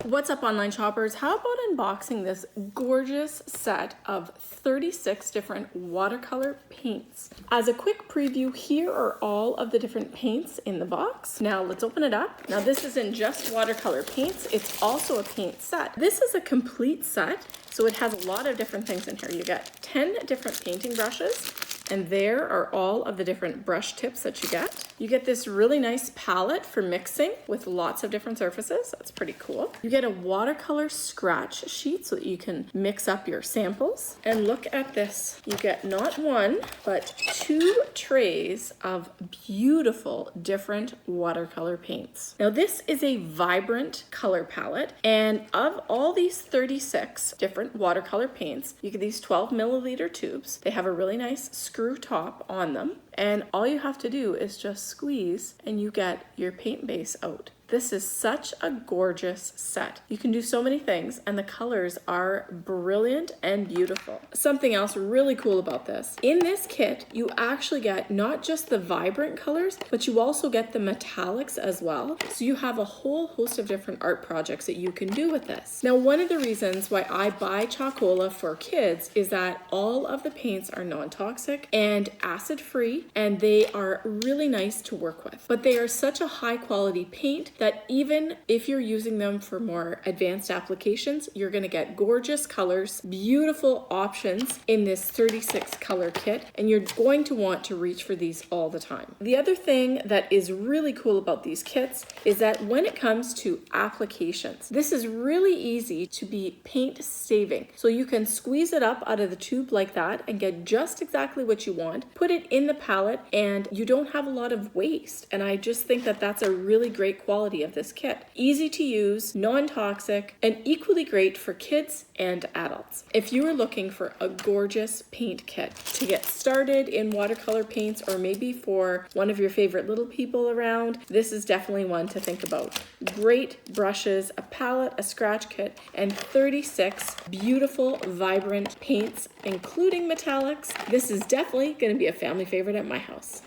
What's up, online shoppers? How about unboxing this gorgeous set of 36 different watercolor paints? As a quick preview, here are all of the different paints in the box. Now let's open it up. Now this isn't just watercolor paints, it's also a paint set. This is a complete set, so it has a lot of different things in here. You get 10 different painting brushes, and there are all of the different brush tips that you get. You get this really nice palette for mixing with lots of different surfaces. That's pretty cool. You get a watercolor scratch sheet so that you can mix up your samples. And look at this. You get not one, but 2 trays of beautiful different watercolor paints. Now this is a vibrant color palette, and of all these 36 different watercolor paints, you get these 12 milliliter tubes. They have a really nice screw top on them, and all you have to do is just squeeze and you get your paint base out. This is such a gorgeous set. You can do so many things, and the colors are brilliant and beautiful. Something else really cool about this, in this kit, you actually get not just the vibrant colors, but you also get the metallics as well. So you have a whole host of different art projects that you can do with this. Now, one of the reasons why I buy Chalkola for kids is that all of the paints are non-toxic and acid-free, and they are really nice to work with. But they are such a high-quality paint that even if you're using them for more advanced applications, you're gonna get gorgeous colors, beautiful options in this 36 color kit, and you're going to want to reach for these all the time. The other thing that is really cool about these kits is that when it comes to applications, this is really easy to be paint saving. So you can squeeze it up out of the tube like that and get just exactly what you want, put it in the palette, and you don't have a lot of waste. And I just think that that's a really great quality of this kit. Easy to use, non-toxic, and equally great for kids and adults. If you are looking for a gorgeous paint kit to get started in watercolor paints, or maybe for one of your favorite little people around, this is definitely one to think about. Great brushes, a palette, a scratch kit, and 36 beautiful, vibrant paints, including metallics. This is definitely going to be a family favorite at my house.